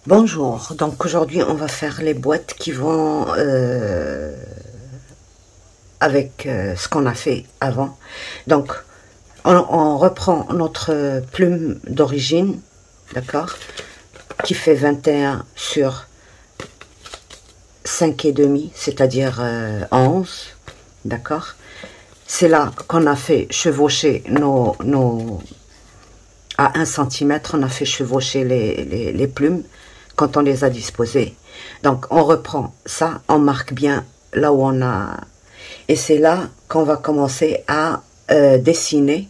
Bonjour, donc aujourd'hui on va faire les boîtes qui vont avec ce qu'on a fait avant. Donc on reprend notre plume d'origine, d'accord, qui fait 21 sur 5,5, c'est-à-dire 11, d'accord. C'est là qu'on a fait chevaucher à 1 cm, on a fait chevaucher les plumes quand on les a disposées. Donc on reprend ça, on marque bien là où on a, et c'est là qu'on va commencer à dessiner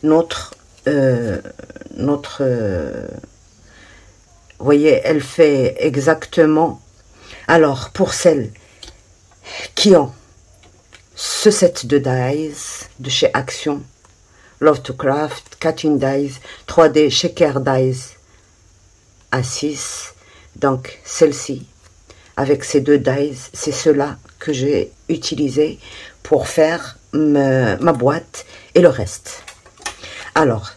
notre vous voyez, elle fait exactement. Alors pour celles qui ont ce set de dies de chez Action, Love to Craft, Cutting Dies, 3D Shaker Dies à 6. Donc celle-ci, avec ces deux dies, c'est cela que j'ai utilisé pour faire ma boîte et le reste. Alors,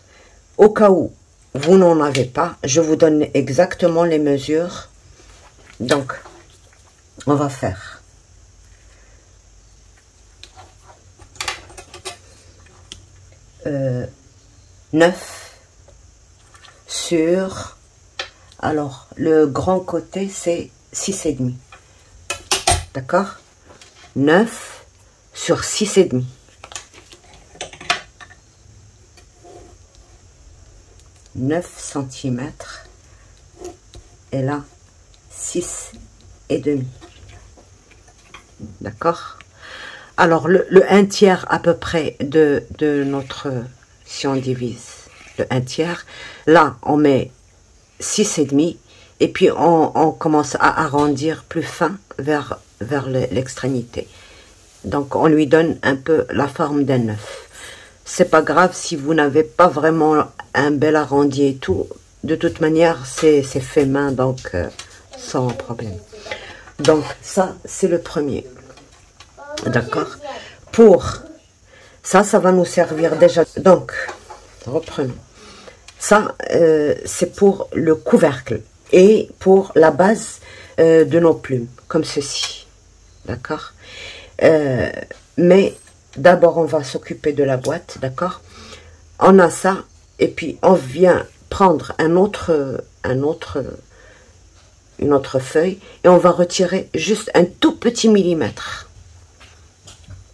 au cas où vous n'en avez pas, je vous donne exactement les mesures. Donc, on va faire 9 sur, alors le grand côté c'est 6,5, d'accord, 9 sur 6,5, « 9 cm, et là 6,5, d'accord. Alors le 1 tiers à peu près de notre, si on divise le 1 tiers, là on met 6,5 et puis on commence à arrondir plus fin vers l'extrémité. Donc on lui donne un peu la forme d'un 9. C'est pas grave si vous n'avez pas vraiment un bel arrondi et tout. De toute manière c'est fait main, donc sans problème. Donc ça c'est le premier. D'accord. Pour ça, ça va nous servir déjà. Donc, reprenons. Ça, c'est pour le couvercle et pour la base de nos plumes, comme ceci. D'accord. Mais d'abord, on va s'occuper de la boîte, d'accord. On a ça, et puis on vient prendre une autre feuille, et on va retirer juste un tout petit millimètre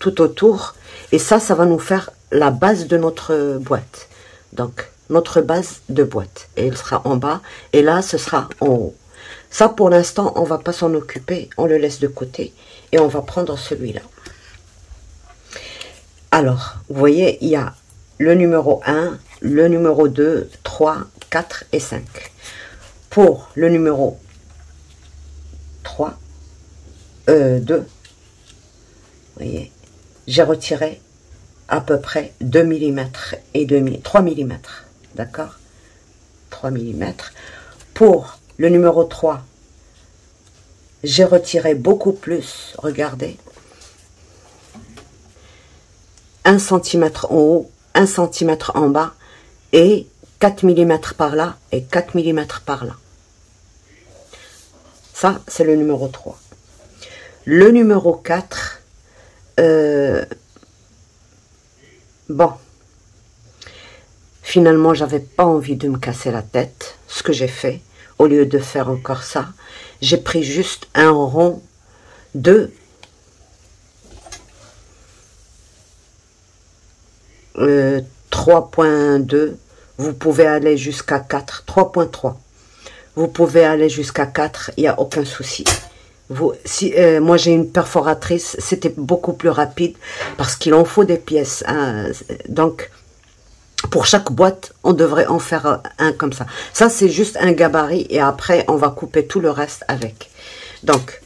tout autour, et ça va nous faire la base de notre boîte. Donc notre base de boîte, et elle sera en bas, et là ce sera en haut. Ça pour l'instant on va pas s'en occuper, on le laisse de côté, et on va prendre celui-là. Alors vous voyez, il y a le numéro 1, le numéro 2, 3, 4 et 5. Pour le numéro 3, 2, vous voyez, j'ai retiré à peu près 2 mm et demi, 3 mm, d'accord, 3 mm. Pour le numéro 3, j'ai retiré beaucoup plus, regardez, 1 cm en haut, 1 cm en bas, et 4 mm par là, et 4 mm par là. Ça, c'est le numéro 3. Le numéro 4, bon, finalement j'avais pas envie de me casser la tête. Ce que j'ai fait, au lieu de faire encore ça, j'ai pris juste un rond de 3,2. Vous pouvez aller jusqu'à 4, 3,3. Vous pouvez aller jusqu'à 4, il n'y a aucun souci. Moi j'ai une perforatrice, c'était beaucoup plus rapide parce qu'il en faut des pièces, hein. Donc pour chaque boîte on devrait en faire un comme ça. Ça c'est juste un gabarit, et après on va couper tout le reste avec. Donc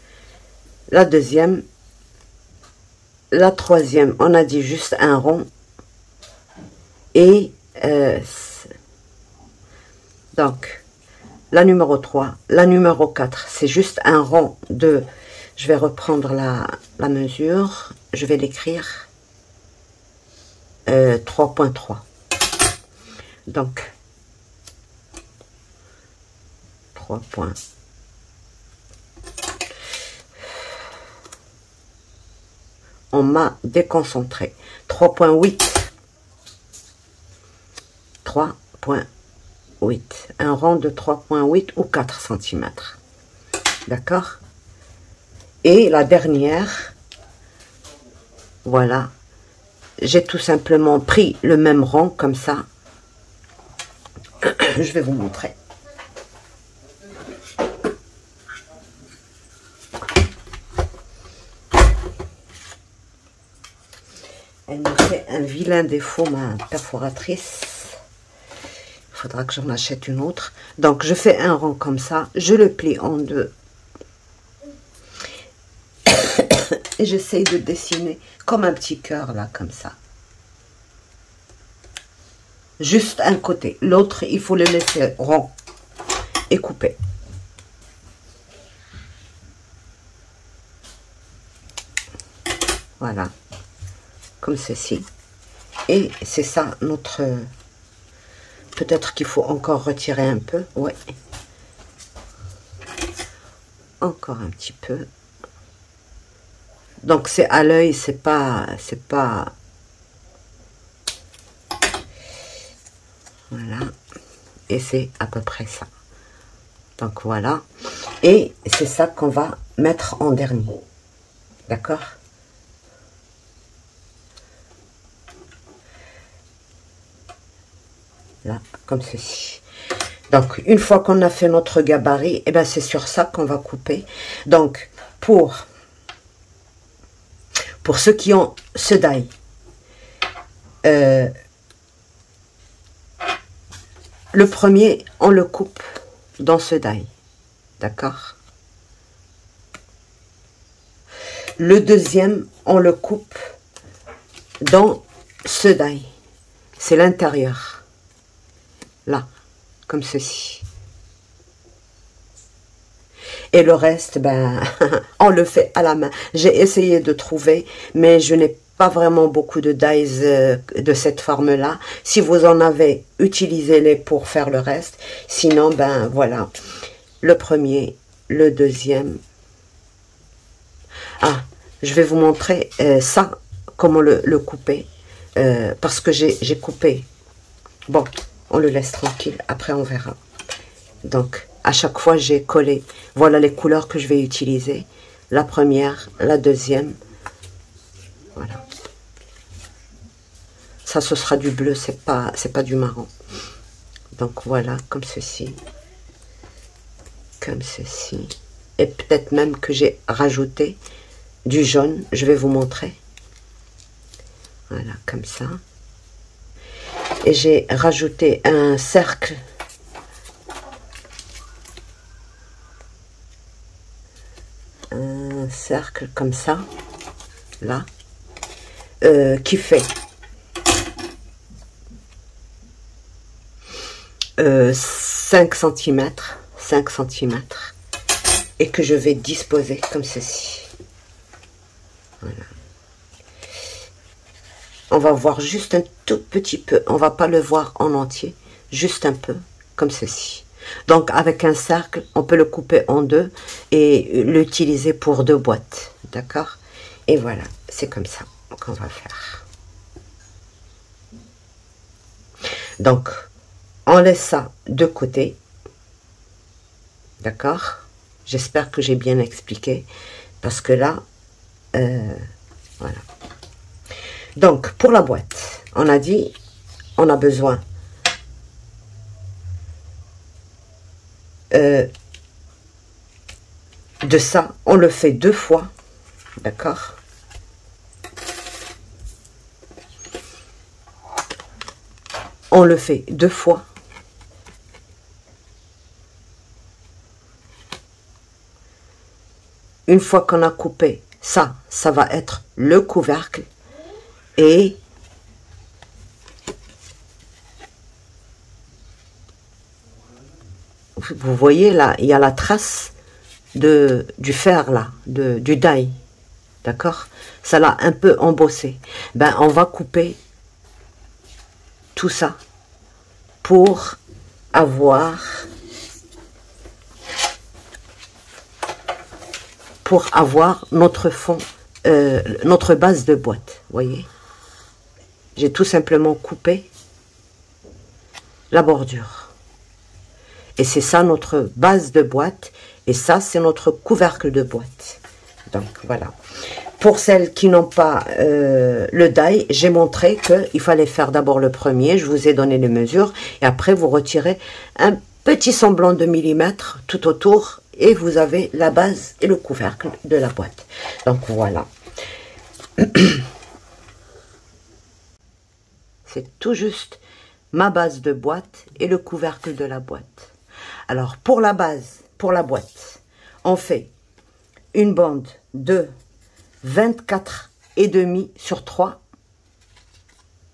la deuxième, la troisième, on a dit juste un rond, et donc la numéro 3, la numéro 4, c'est juste un rond de... Je vais reprendre la mesure, je vais l'écrire. 3,3. Donc, 3,3. on m'a déconcentré. 3,8. 3,8. Un rang de 3,8 ou 4 cm. D'accord? Et la dernière, voilà. J'ai tout simplement pris le même rang comme ça. Je vais vous montrer. Elle me fait un vilain défaut, ma perforatrice. Il faudra que j'en achète une autre. Donc, je fais un rang comme ça. Je le plie en deux. Et j'essaye de dessiner comme un petit cœur, là, comme ça. Juste un côté. L'autre, il faut le laisser rond et couper. Voilà. Comme ceci. Et c'est ça, notre... Peut-être qu'il faut encore retirer un peu. Ouais. Encore un petit peu. Donc, c'est à l'œil, c'est pas... Voilà. Et c'est à peu près ça. Donc, voilà. Et c'est ça qu'on va mettre en dernier. D'accord? Là, comme ceci. Donc, une fois qu'on a fait notre gabarit, et ben c'est sur ça qu'on va couper. Donc, pour ceux qui ont ce die, le premier, on le coupe dans ce die. D'accord? Le deuxième, on le coupe dans ce die. C'est l'intérieur. Là, comme ceci. Et le reste, ben, on le fait à la main. J'ai essayé de trouver, mais je n'ai pas vraiment beaucoup de dies de cette forme-là. Si vous en avez, utilisez-les pour faire le reste. Sinon, ben, voilà. Le premier, le deuxième. Ah, je vais vous montrer ça, comment le couper. Parce que j'ai coupé. Bon. On le laisse tranquille, après on verra. Donc, à chaque fois, j'ai collé. Voilà les couleurs que je vais utiliser. La première, la deuxième. Voilà. Ça, ce sera du bleu, c'est pas du marron. Donc, voilà, comme ceci. Comme ceci. Et peut-être même que j'ai rajouté du jaune. Je vais vous montrer. Voilà, comme ça. Et j'ai rajouté un cercle. Un cercle comme ça. Là. Qui fait 5 cm. 5 cm. Et que je vais disposer comme ceci. Voilà. On va voir juste un tout petit peu. On va pas le voir en entier. Juste un peu, comme ceci. Donc, avec un cercle, on peut le couper en deux et l'utiliser pour 2 boîtes. D'accord? Et voilà, c'est comme ça qu'on va faire. Donc, on laisse ça de côté. D'accord? J'espère que j'ai bien expliqué. Parce que là, voilà. Donc, pour la boîte, on a dit, on a besoin de ça. On le fait 2 fois, d'accord? On le fait 2 fois. Une fois qu'on a coupé ça, ça va être le couvercle. Et vous voyez là, il y a la trace du fer là, du die. D'accord? Ça l'a un peu embossé. Ben, on va couper tout ça pour avoir notre fond notre base de boîte, voyez. J'ai tout simplement coupé la bordure. Et c'est ça notre base de boîte. Et ça, c'est notre couvercle de boîte. Donc, voilà. Pour celles qui n'ont pas le die, j'ai montré qu'il fallait faire d'abord le premier. Je vous ai donné les mesures. Et après, vous retirez un petit semblant de millimètre tout autour. Et vous avez la base et le couvercle de la boîte. Donc, voilà. C'est tout juste ma base de boîte et le couvercle de la boîte. Alors, pour la base, pour la boîte, on fait une bande de 24,5 sur 3.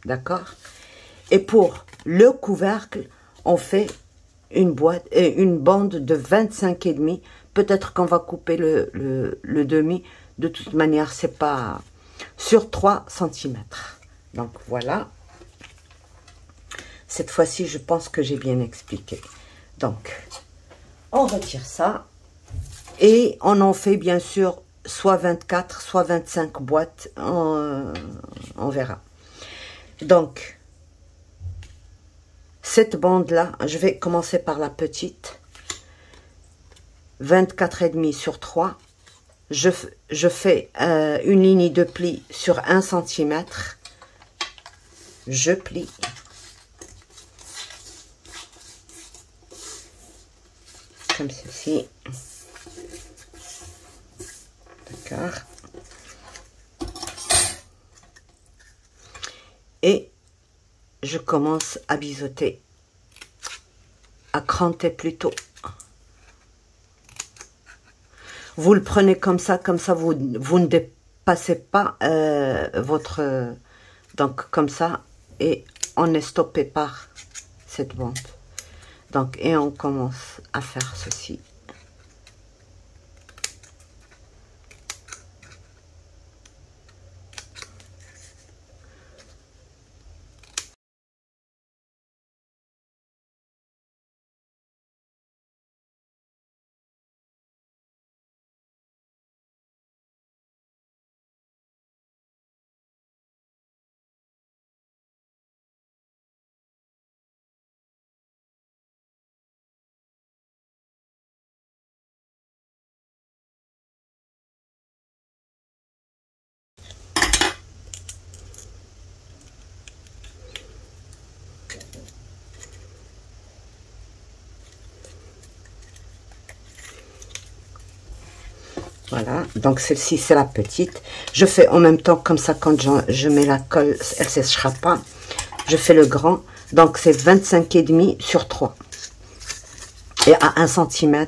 D'accord? Et pour le couvercle, on fait une bande de 25,5. Peut-être qu'on va couper le demi. De toute manière, c'est pas sur 3 cm. Donc, voilà. Cette fois-ci, je pense que j'ai bien expliqué. Donc, on retire ça. Et on en fait, bien sûr, soit 24, soit 25 boîtes. On verra. Donc, cette bande-là, je vais commencer par la petite. 24,5 sur 3. Je fais une ligne de pli sur 1 cm. Je plie. Comme ceci. D'accord. Et je commence à biseauter, à cranter plutôt. Vous le prenez comme ça vous ne dépassez pas votre... donc comme ça, et on est stoppé par cette bande. Donc, et on commence à faire ceci. Voilà, donc celle-ci c'est la petite. Je fais en même temps comme ça quand je mets la colle, elle ne séchera pas. Je fais le grand, donc c'est 25,5 sur 3. Et à 1 cm,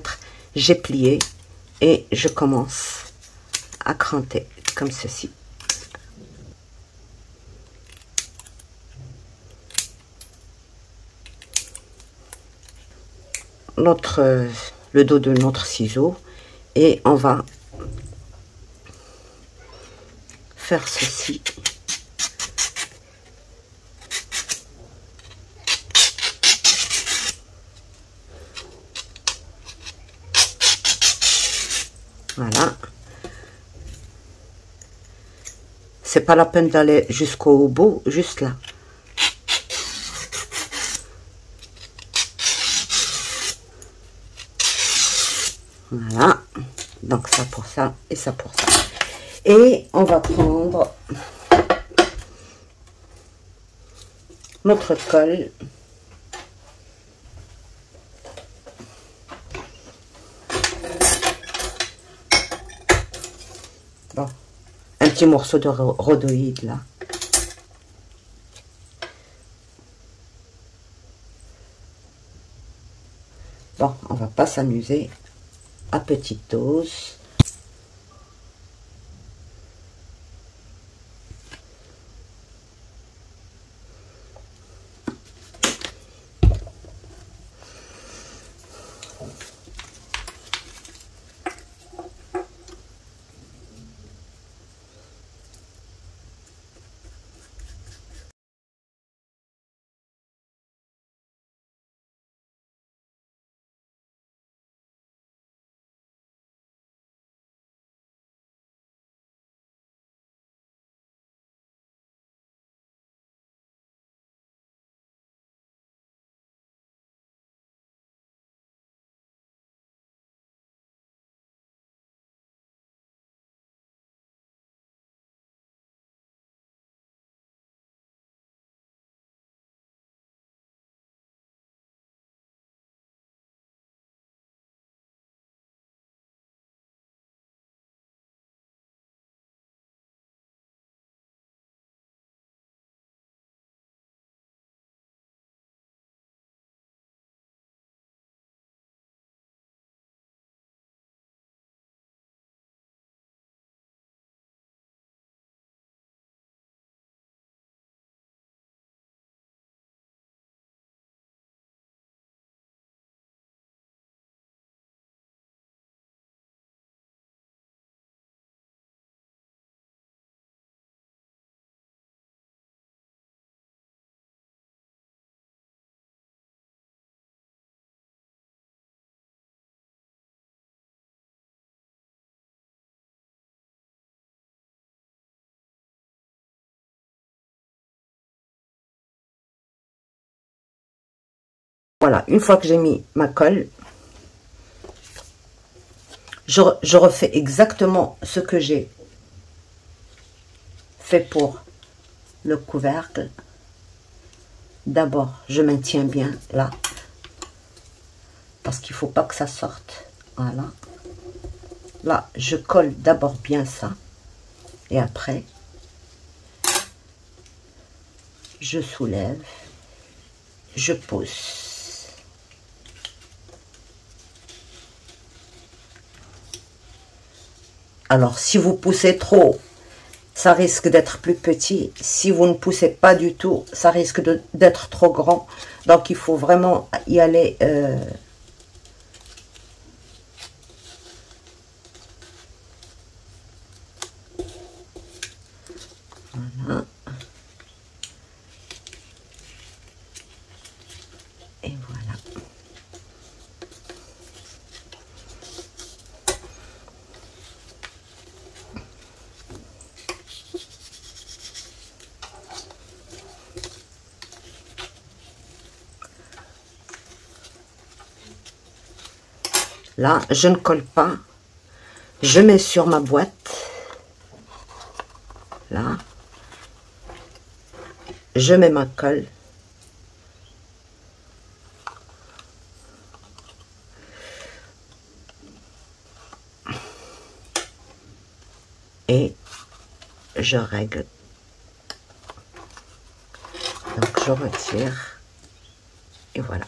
j'ai plié et je commence à cranter comme ceci. Le dos de notre ciseau et on va faire ceci. Voilà. C'est pas la peine d'aller jusqu'au bout, juste là. Voilà. Donc ça pour ça et ça pour ça. Et on va prendre notre colle. Bon, un petit morceau de rhodoïde là. Bon, on va pas s'amuser à petite dose. Voilà, une fois que j'ai mis ma colle, je refais exactement ce que j'ai fait pour le couvercle. D'abord, je maintiens bien là, parce qu'il ne faut pas que ça sorte. Voilà. Là, je colle d'abord bien ça, et après, je soulève, je pousse. Alors, si vous poussez trop, ça risque d'être plus petit. Si vous ne poussez pas du tout, ça risque d'être trop grand. Donc, il faut vraiment y aller. Voilà. Et voilà. Là, je ne colle pas. Je mets sur ma boîte. Là. Je mets ma colle. Et je règle. Donc, je retire. Et voilà.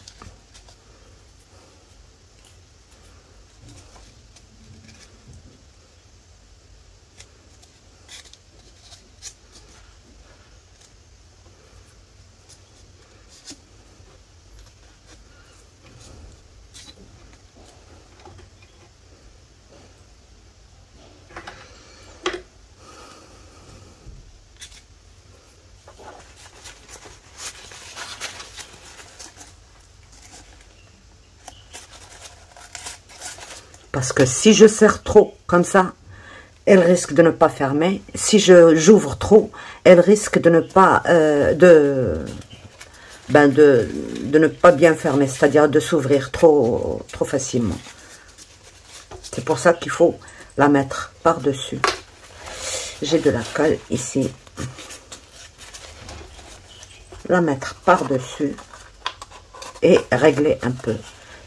Parce que si je serre trop comme ça, elle risque de ne pas fermer. Si j'ouvre trop, elle risque de ne pas de ne pas bien fermer, c'est-à-dire de s'ouvrir trop facilement. C'est pour ça qu'il faut la mettre par-dessus. J'ai de la colle ici. La mettre par-dessus et régler un peu.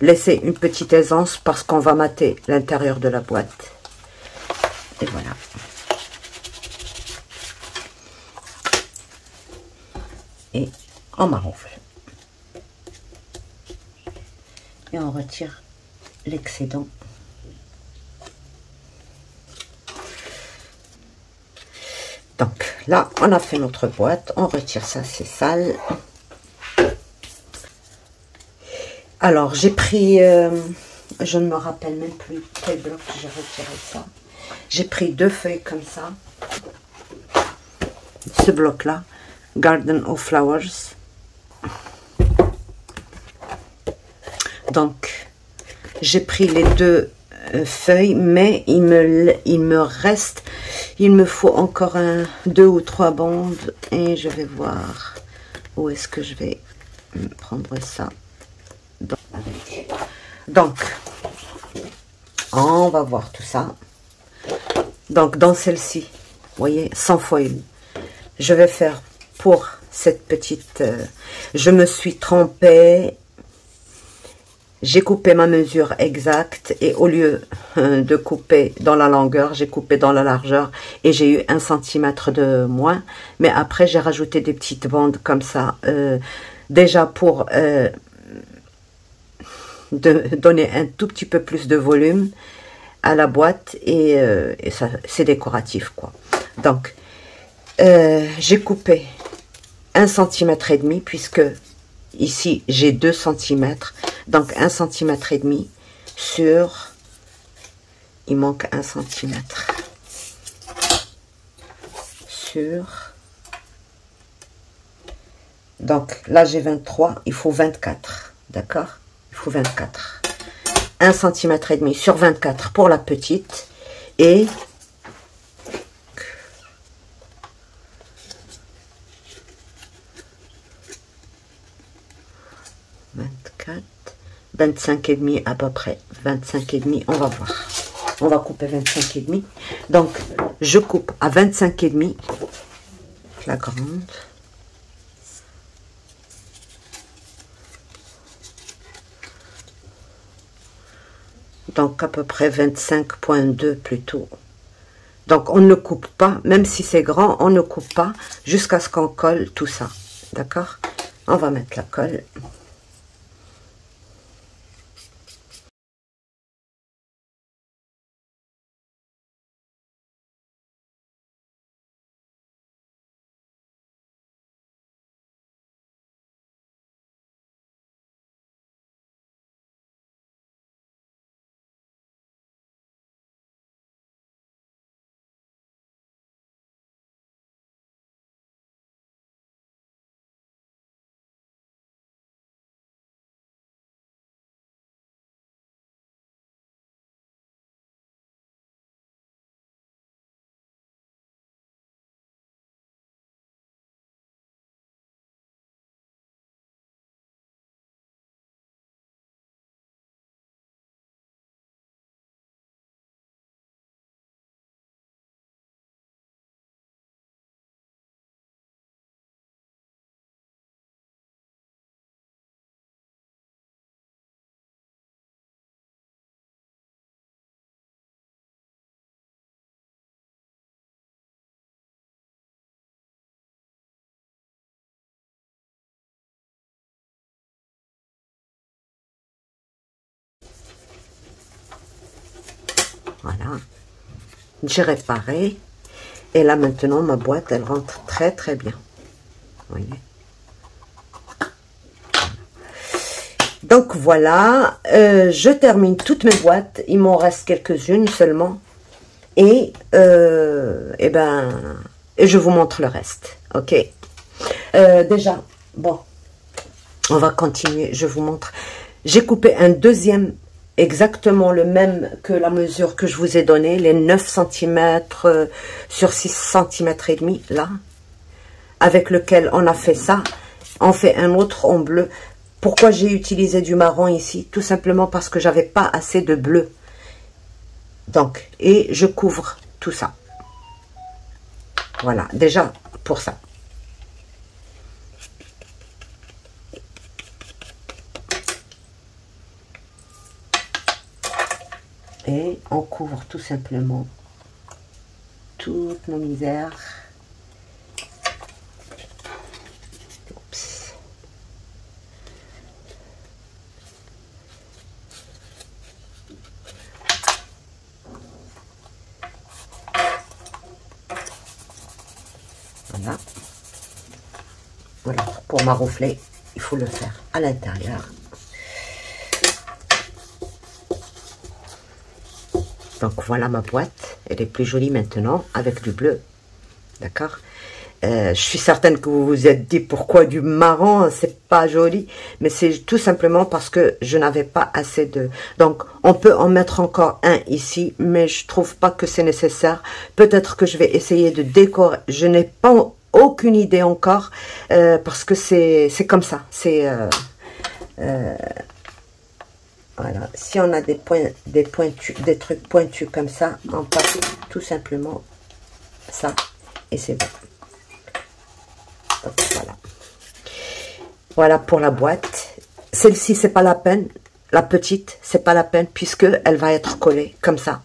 Laisser une petite aisance parce qu'on va mater l'intérieur de la boîte. Et voilà. Et on maroufle. Et on retire l'excédent. Donc là, on a fait notre boîte. On retire ça, c'est sale. Alors, j'ai pris, je ne me rappelle même plus quel bloc j'ai retiré ça. J'ai pris 2 feuilles comme ça. Ce bloc-là, Garden of Flowers. Donc, j'ai pris les 2 feuilles, mais il me reste, il me faut encore 2 ou 3 bandes. Et je vais voir où est-ce que je vais prendre ça. Donc, on va voir tout ça. Donc, dans celle-ci, vous voyez, sans foil, je vais faire pour cette petite... je me suis trompée. J'ai coupé ma mesure exacte et au lieu de couper dans la longueur, j'ai coupé dans la largeur et j'ai eu 1 cm de moins. Mais après, j'ai rajouté des petites bandes comme ça, déjà pour... de donner un tout petit peu plus de volume à la boîte et ça c'est décoratif quoi. Donc j'ai coupé 1,5 cm puisque ici j'ai 2 cm, donc 1,5 cm sur, il manque 1 cm sur, donc là j'ai 23, il faut 24, d'accord? Il faut 24. 1,5 cm sur 24 pour la petite. Et 24. 25 et demi à peu près. 25 et demi, on va voir. On va couper 25 et demi. Donc, je coupe à 25 et demi la grande. Donc, à peu près 25,2 plutôt. Donc, on ne coupe pas, même si c'est grand, on ne coupe pas jusqu'à ce qu'on colle tout ça. D'accord? On va mettre la colle. Voilà. J'ai réparé. Et là, maintenant, ma boîte, elle rentre très, très bien. Vous voyez? Donc, voilà. Je termine toutes mes boîtes. Il m'en reste quelques-unes seulement. Et je vous montre le reste. Ok? Déjà, bon. On va continuer. Je vous montre. J'ai coupé un deuxième, exactement le même que la mesure que je vous ai donnée, les 9 cm sur 6 cm et demi, là, avec lequel on a fait ça. On fait un autre en bleu. Pourquoi j'ai utilisé du marron ici? Tout simplement parce que j'avais pas assez de bleu. Donc, et je couvre tout ça. Voilà, déjà pour ça. Et on couvre tout simplement toutes nos misères. Oups. Voilà. Voilà, pour maroufler, il faut le faire à l'intérieur. Donc voilà ma boîte, elle est plus jolie maintenant avec du bleu, d'accord. Je suis certaine que vous vous êtes dit pourquoi du marron, c'est pas joli, mais c'est tout simplement parce que je n'avais pas assez de... Donc on peut en mettre encore un ici, mais je trouve pas que c'est nécessaire. Peut-être que je vais essayer de décorer, je n'ai pas aucune idée encore, parce que c'est comme ça, c'est... Voilà, si on a des trucs pointus comme ça, on passe tout simplement ça et c'est bon. Donc, voilà. Voilà pour la boîte. Celle-ci, c'est pas la peine. La petite, c'est pas la peine puisque elle va être collée comme ça.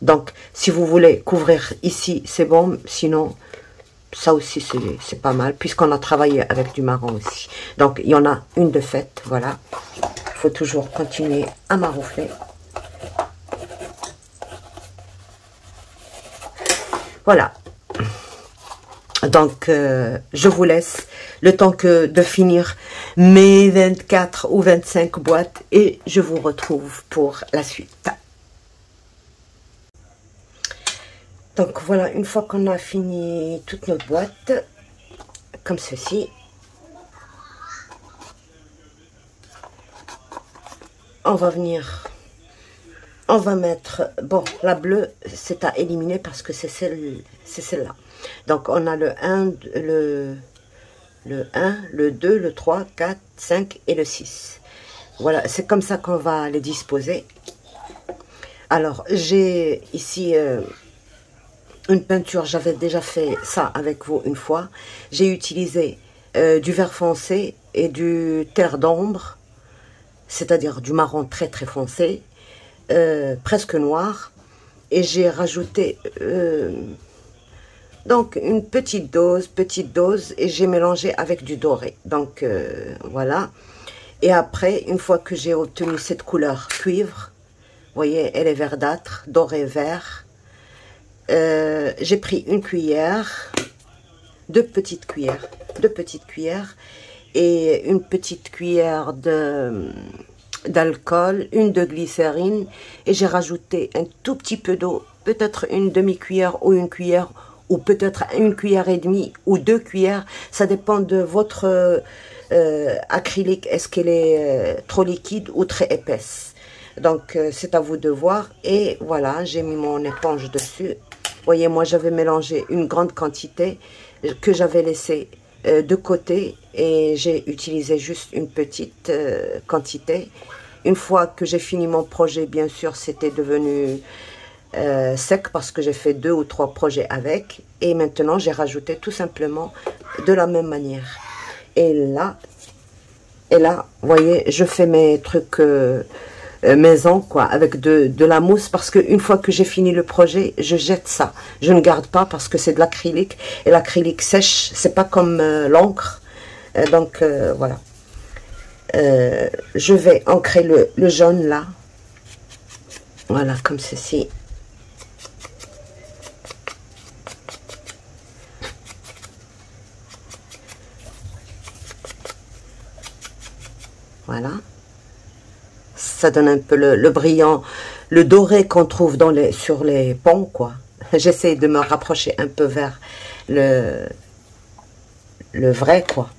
Donc, si vous voulez couvrir ici, c'est bon. Sinon, ça aussi, c'est pas mal puisqu'on a travaillé avec du marron aussi. Donc, il y en a une de faite, voilà. Il faut toujours continuer à maroufler. Voilà. Donc, je vous laisse le temps de finir mes 24 ou 25 boîtes et je vous retrouve pour la suite. Donc, voilà, une fois qu'on a fini toutes nos boîtes, comme ceci, on va venir, on va mettre, bon, la bleue, c'est à éliminer parce que c'est celle-là. Donc, on a le 1, le 1, le 2, le 3, 4, 5 et le 6. Voilà, c'est comme ça qu'on va les disposer. Alors, j'ai ici une peinture, j'avais déjà fait ça avec vous une fois. J'ai utilisé du vert foncé et du terre d'ombre, c'est-à-dire du marron très très foncé, presque noir. Et j'ai rajouté donc une petite dose, et j'ai mélangé avec du doré. Donc voilà. Et après, une fois que j'ai obtenu cette couleur cuivre, vous voyez, elle est verdâtre, doré vert. J'ai pris une cuillère, deux petites cuillères, et une petite cuillère d'alcool, une de glycérine, et j'ai rajouté un tout petit peu d'eau, peut-être une demi-cuillère ou une cuillère, ou peut-être une cuillère et demie ou 2 cuillères, ça dépend de votre acrylique, est-ce qu'elle est trop liquide ou très épaisse. Donc c'est à vous de voir. Et voilà, j'ai mis mon éponge dessus. Vous voyez, moi j'avais mélangé une grande quantité que j'avais laissé de côté, et j'ai utilisé juste une petite quantité. Une fois que j'ai fini mon projet, bien sûr, c'était devenu sec parce que j'ai fait 2 ou 3 projets avec. Et maintenant, j'ai rajouté tout simplement de la même manière. Et là, vous voyez, je fais mes trucs maison, quoi, avec de la mousse, parce que une fois que j'ai fini le projet, je jette ça. Je ne garde pas parce que c'est de l'acrylique, et l'acrylique sèche, c'est pas comme l'encre. Donc voilà. Je vais ancrer le jaune là. Voilà, comme ceci. Voilà. Ça donne un peu le brillant, le doré qu'on trouve sur les ponts, quoi. J'essaie de me rapprocher un peu vers le vrai, quoi.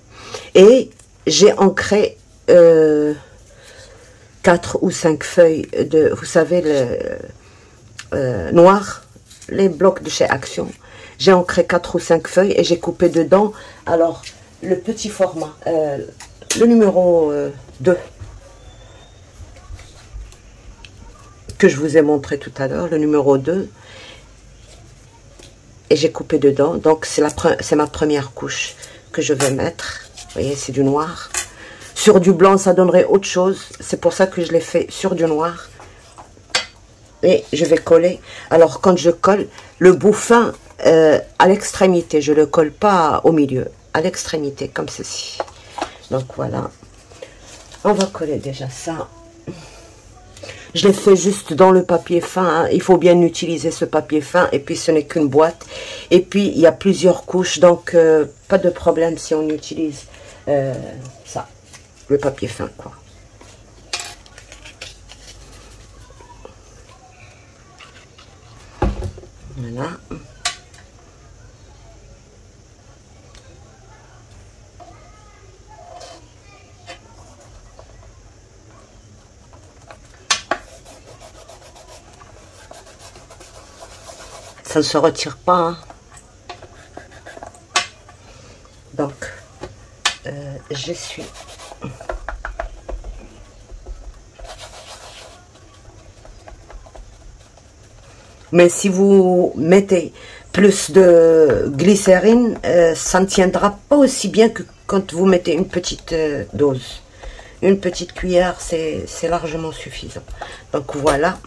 Et j'ai ancré 4 ou 5 feuilles de, vous savez, noir, les blocs de chez Action. J'ai ancré 4 ou 5 feuilles et j'ai coupé dedans. Alors, le petit format, le numéro 2, que je vous ai montré tout à l'heure, le numéro 2, et j'ai coupé dedans. Donc c'est ma première couche que je vais mettre. Vous voyez, c'est du noir. Sur du blanc, ça donnerait autre chose. C'est pour ça que je l'ai fait sur du noir. Et je vais coller. Alors quand je colle, le bout fin à l'extrémité, je ne le colle pas au milieu, à l'extrémité, comme ceci. Donc voilà. On va coller déjà ça. Je l'ai fait juste dans le papier fin, hein. Il faut bien utiliser ce papier fin, et puis ce n'est qu'une boîte. Et puis il y a plusieurs couches, donc pas de problème si on utilise ça, le papier fin, quoi. Voilà. Ça ne se retire pas, hein. Donc je suis mais si vous mettez plus de glycérine, ça ne tiendra pas aussi bien que quand vous mettez une petite dose. Une petite cuillère, c'est largement suffisant. Donc voilà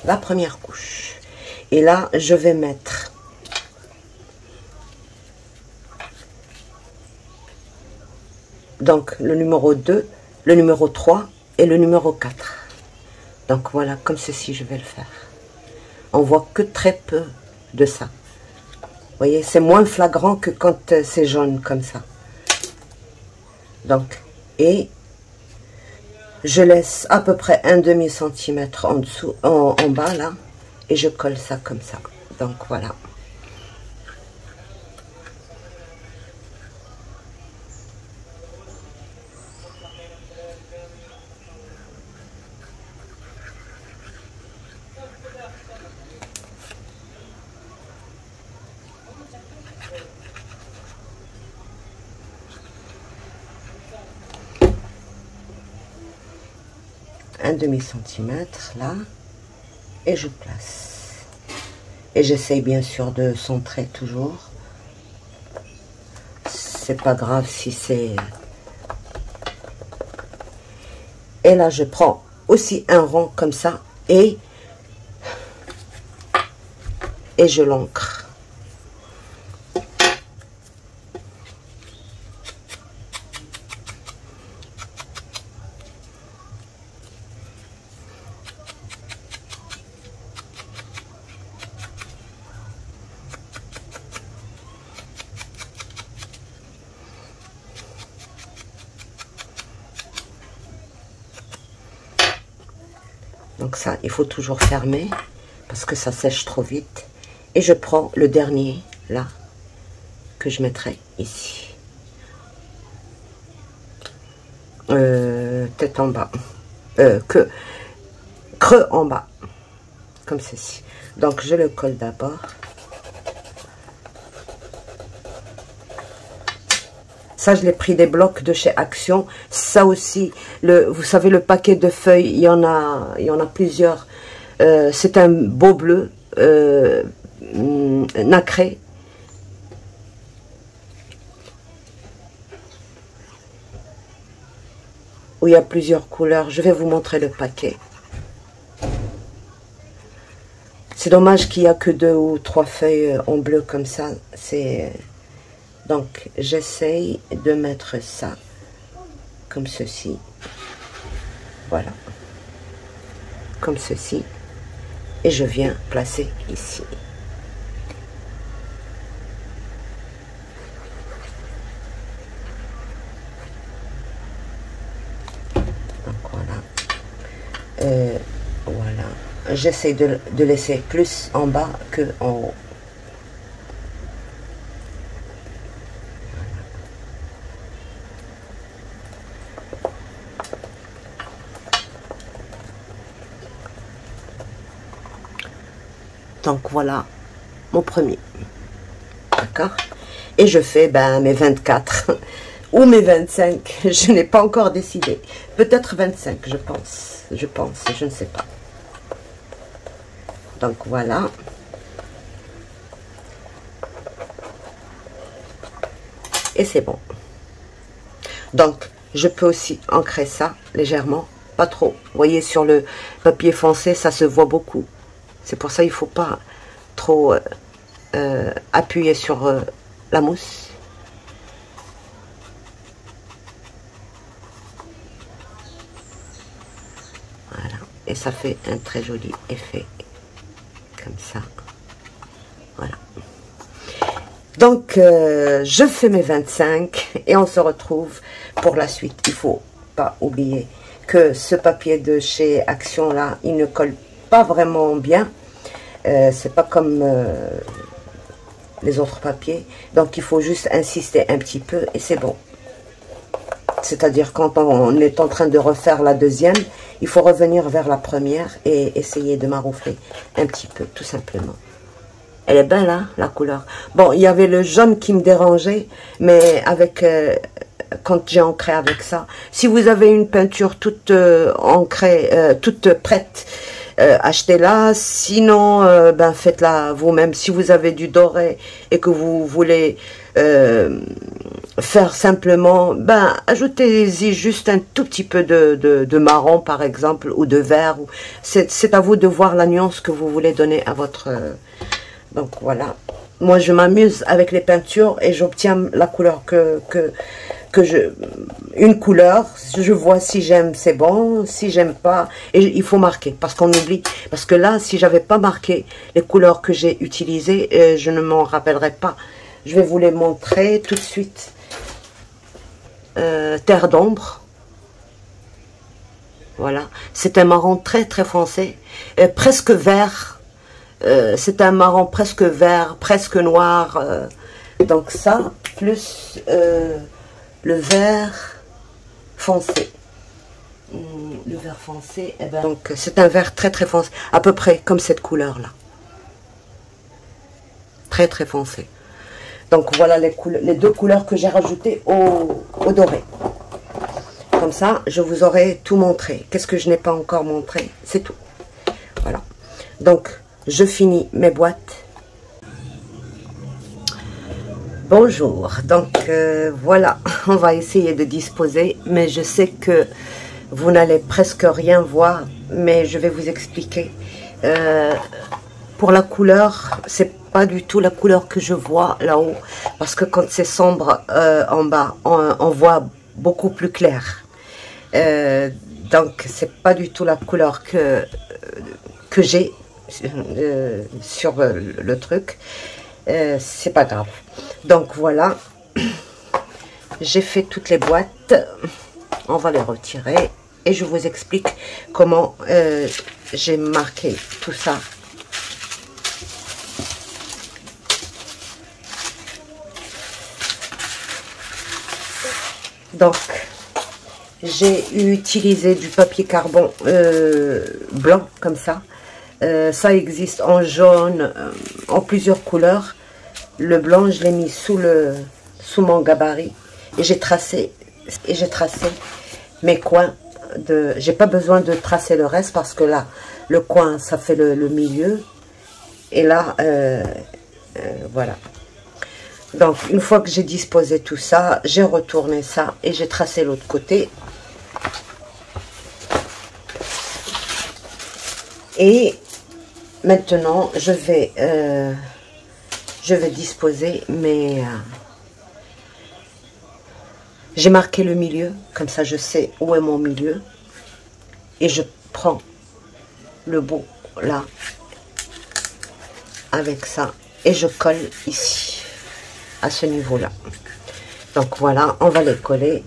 la première couche. Et là, je vais mettre donc le numéro 2, le numéro 3 et le numéro 4. Donc voilà, comme ceci, je vais le faire. On voit que très peu de ça. Vous voyez, c'est moins flagrant que quand c'est jaune comme ça. Donc, et je laisse à peu près un demi-centimètre en dessous, en bas là, et je colle ça comme ça. Donc voilà. un demi-centimètre là, et je place. Et j'essaye bien sûr de centrer toujours. C'est pas grave si c'est... Et là, je prends aussi un rond comme ça, et je l'ancre. Donc ça, il faut toujours fermer parce que ça sèche trop vite. Et je prends le dernier, là, que je mettrai ici. Tête en bas. Creux en bas. Comme ceci. Donc je le colle d'abord. Ça, je l'ai pris des blocs de chez Action. Ça aussi, vous savez, le paquet de feuilles, il y en a plusieurs. C'est un beau bleu nacré. Où il y a plusieurs couleurs. Je vais vous montrer le paquet. C'est dommage qu'il n'y a que 2 ou 3 feuilles en bleu comme ça. C'est... Donc, j'essaye de mettre ça comme ceci. Voilà. Comme ceci. Et je viens placer ici. Donc, voilà. Voilà. J'essaie de laisser plus en bas que en haut. Donc voilà mon premier, d'accord. Et je fais mes 24 ou mes 25, je n'ai pas encore décidé. Peut-être 25, je pense, je ne sais pas. Donc voilà. Et c'est bon. Donc je peux aussi ancrer ça légèrement, pas trop. Vous voyez, sur le papier foncé, ça se voit beaucoup. C'est pour ça qu'il ne faut pas trop appuyer sur la mousse. Voilà. Et ça fait un très joli effet. Comme ça. Voilà. Donc, je fais mes 25 et on se retrouve pour la suite. Il ne faut pas oublier que ce papier de chez Action, là, il ne colle pas vraiment bien. C'est pas comme les autres papiers. Donc, il faut juste insister un petit peu et c'est bon. C'est-à-dire, quand on est en train de refaire la deuxième, il faut revenir vers la première et essayer de maroufler un petit peu, tout simplement. Elle est belle, hein, la couleur. Bon, il y avait le jaune qui me dérangeait, mais avec quand j'ai ancré avec ça. Si vous avez une peinture toute ancrée, toute prête, achetez-la. Sinon, faites-la vous-même. Si vous avez du doré et que vous voulez faire simplement, ajoutez-y juste un tout petit peu de marron, par exemple, ou de vert. C'est à vous de voir la nuance que vous voulez donner à votre... Donc voilà, moi je m'amuse avec les peintures et j'obtiens la couleur une couleur, je vois si j'aime c'est bon, si j'aime pas, et il faut marquer, parce qu'on oublie, parce que là si j'avais pas marqué les couleurs que j'ai utilisées, je ne m'en rappellerai pas. Je vais vous les montrer tout de suite. Terre d'ombre, voilà, c'est un marron très très foncé, presque vert. C'est un marron presque vert, presque noir. Donc ça, plus le vert foncé. Le vert foncé, donc c'est un vert très très foncé, à peu près comme cette couleur-là. Très très foncé. Donc voilà les deux couleurs que j'ai rajoutées au doré. Comme comme ça, je vous aurai tout montré. Qu'est-ce que je n'ai pas encore montré? C'est tout. Voilà. Donc, je finis mes boîtes. Bonjour. Donc, voilà. On va essayer de disposer. Mais je sais que vous n'allez presque rien voir. Mais je vais vous expliquer. Pour la couleur, c'est pas du tout la couleur que je vois là-haut. Parce que quand c'est sombre en bas, on voit beaucoup plus clair. Donc, c'est pas du tout la couleur que j'ai sur le truc. C'est pas grave. Donc voilà, j'ai fait toutes les boîtes. On va les retirer et je vous explique comment j'ai marqué tout ça. Donc j'ai utilisé du papier carbone blanc comme ça. Ça existe en jaune, en plusieurs couleurs. Le blanc, je l'ai mis sous mon gabarit et j'ai tracé mes coins. J'ai pas besoin de tracer le reste parce que là, le coin, ça fait le milieu. Et là, voilà. Donc, une fois que j'ai disposé tout ça, j'ai retourné ça et j'ai tracé l'autre côté. Et maintenant, je vais disposer mes... j'ai marqué le milieu, comme ça je sais où est mon milieu. Et je prends le bout là, avec ça, et je colle ici, à ce niveau-là. Donc voilà, on va les coller.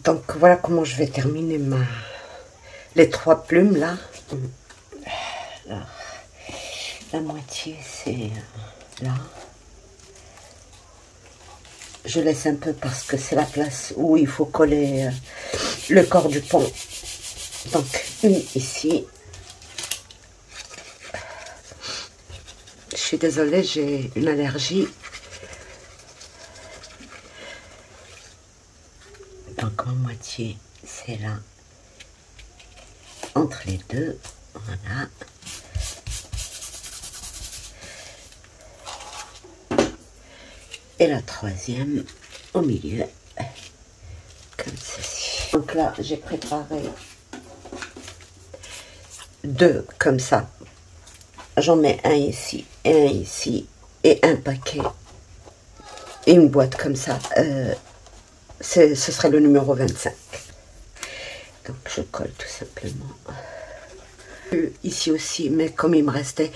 Donc voilà comment je vais terminer les 3 plumes là. Alors, la moitié c'est là. Je laisse un peu parce que c'est la place où il faut coller le corps du pont. Donc une ici. Je suis désolée, j'ai une allergie. Donc ma moitié, c'est là, entre les deux, voilà. Et la troisième au milieu, comme ceci. Donc là, j'ai préparé deux comme ça. J'en mets un ici et un paquet et une boîte comme ça. Ce serait le numéro 25. Donc je colle tout simplement. Ici aussi, mais comme il me restait,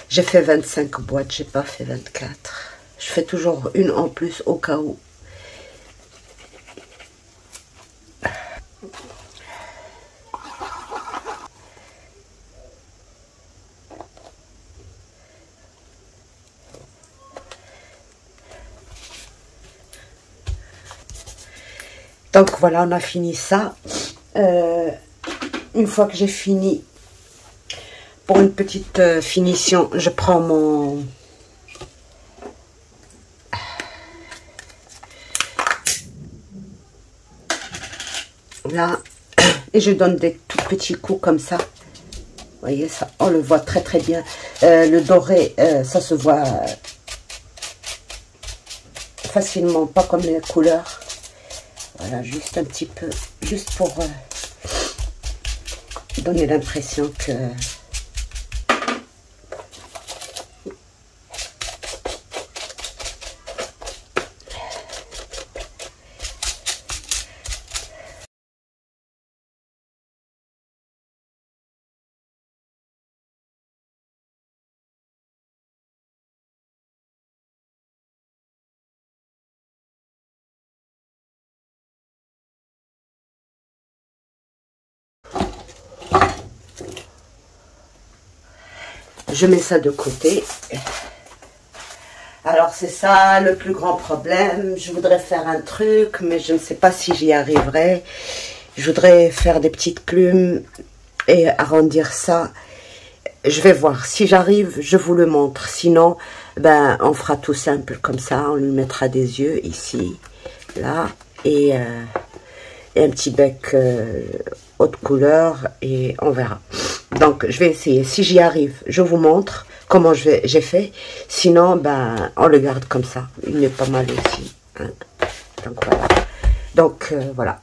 j'ai fait 25 boîtes, j'ai pas fait 24. Je fais toujours une en plus au cas où. Donc voilà, on a fini ça. Une fois que j'ai fini, pour une petite finition, je prends mon... Là, et je donne des tout petits coups comme ça. Vous voyez ça, on le voit très très bien. Le doré, ça se voit facilement, pas comme les couleurs. Voilà, juste un petit peu, juste pour donner l'impression que... Je mets ça de côté. Alors c'est ça le plus grand problème. Je voudrais faire un truc, mais je ne sais pas si j'y arriverai. Je voudrais faire des petites plumes et arrondir ça. Je vais voir. Si j'arrive, je vous le montre. Sinon, ben, on fera tout simple comme ça. On lui mettra des yeux ici, là, et un petit bec haute couleur, et on verra. Donc, je vais essayer. Si j'y arrive, je vous montre comment j'ai fait. Sinon, ben, on le garde comme ça. Il est pas mal aussi. Hein. Donc, voilà. Donc, voilà.